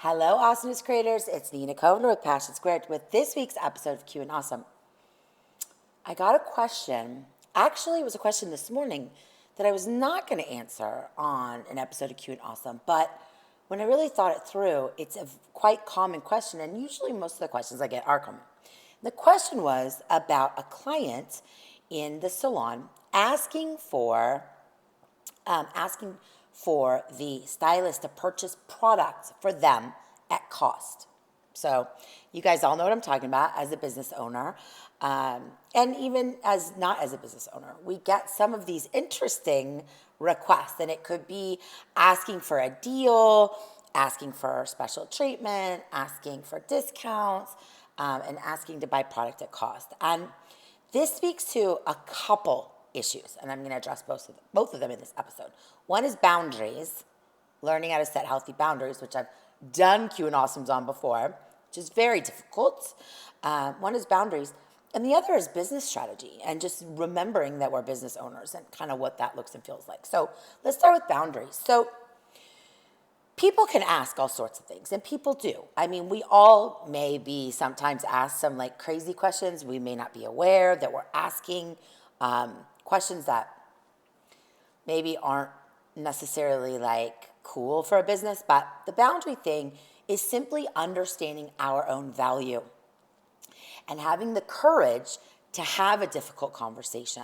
Hello, Awesomeness Creators. It's Nina Kovner with Passion Squared with this week's episode of Q and Awesome. I got a question. Actually, it was a question this morning that I was not going to answer on an episode of Q and Awesome, but when I really thought it through, it's a quite common question, and usually most of the questions I get are common. The question was about a client in the salon asking for the stylist to purchase products for them at cost. So you guys all know what I'm talking about as a business owner, and even as not as a business owner. We get some of these interesting requests, and it could be asking for a deal, asking for special treatment, asking for discounts, and asking to buy product at cost. And this speaks to a couple issues, and I'm going to address both of them in this episode. One is boundaries, learning how to set healthy boundaries, which I've done Q and Awesomes on before, which is very difficult. One is boundaries, and the other is business strategy, and just remembering that we're business owners and kind of what that looks and feels like. So let's start with boundaries. So people can ask all sorts of things, and people do. I mean, we all may be sometimes asked some like crazy questions. We may not be aware that we're asking questions that maybe aren't necessarily like cool for a business, but the boundary thing is simply understanding our own value and having the courage to have a difficult conversation.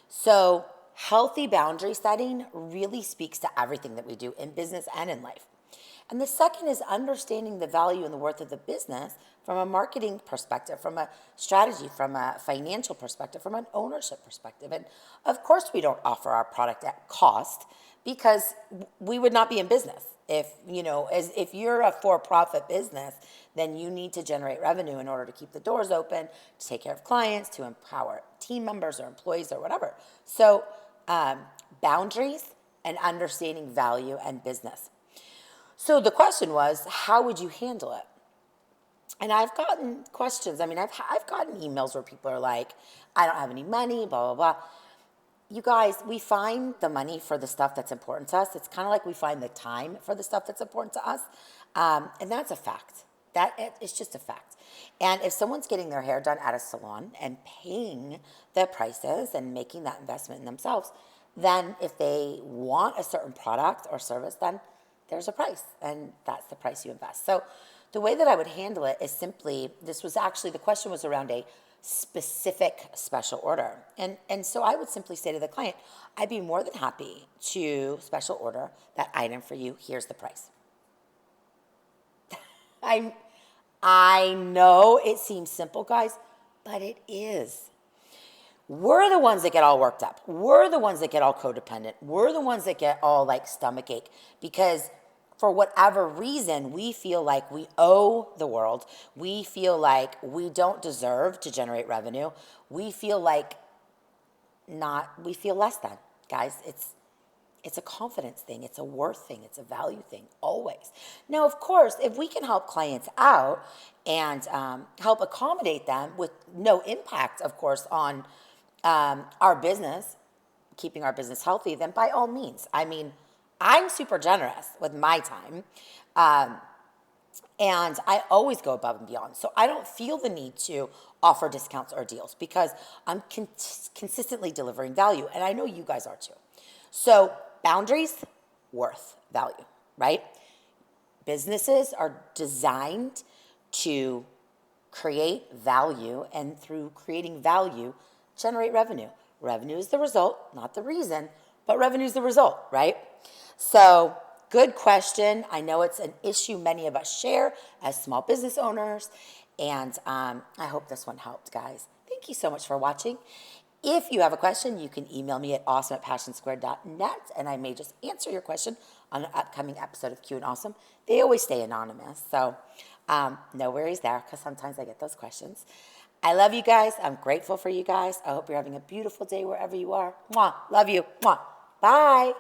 So healthy boundary setting really speaks to everything that we do in business and in life. And the second is understanding the value and the worth of the business from a marketing perspective, from a strategy, from a financial perspective, from an ownership perspective. And of course, we don't offer our product at cost because we would not be in business. If you're a for-profit business, then you need to generate revenue in order to keep the doors open, to take care of clients, to empower team members or employees or whatever. So boundaries and understanding value and business. So the question was, how would you handle it? And I've gotten questions. I mean, I've gotten emails where people are like, I don't have any money, blah, blah, blah. You guys, we find the money for the stuff that's important to us. It's kind of like we find the time for the stuff that's important to us. And that's a fact. It's just a fact. And if someone's getting their hair done at a salon and paying the prices and making that investment in themselves, then if they want a certain product or service, then there's a price, and that's the price you invest. So the way that I would handle it is simply, the question was around a specific special order. And so I would simply say to the client, I'd be more than happy to special order that item for you. Here's the price. I know it seems simple, guys, but it is. We're the ones that get all worked up. We're the ones that get all codependent. We're the ones that get all like stomach ache because for whatever reason, we feel like we owe the world. We feel like we don't deserve to generate revenue. We feel like we feel less than. Guys, it's a confidence thing. It's a worth thing. It's a value thing, always. Now, of course, if we can help clients out and help accommodate them with no impact, of course, on our business, keeping our business healthy, then by all means. I mean, I'm super generous with my time, and I always go above and beyond. So I don't feel the need to offer discounts or deals because I'm consistently delivering value, and I know you guys are too. So boundaries, worth, value, right? Businesses are designed to create value, and through creating value, generate revenue. Revenue is the result, not the reason, but revenue is the result, right? So good question. I know it's an issue many of us share as small business owners, and I hope this one helped, guys. Thank you so much for watching. If you have a question, you can email me at awesome@passionsquared.net, and I may just answer your question on an upcoming episode of Q and Awesome. They always stay anonymous, so no worries there, because sometimes I get those questions. I love you guys. I'm grateful for you guys. I hope you're having a beautiful day wherever you are. Mwah. Love you. Mwah. Bye.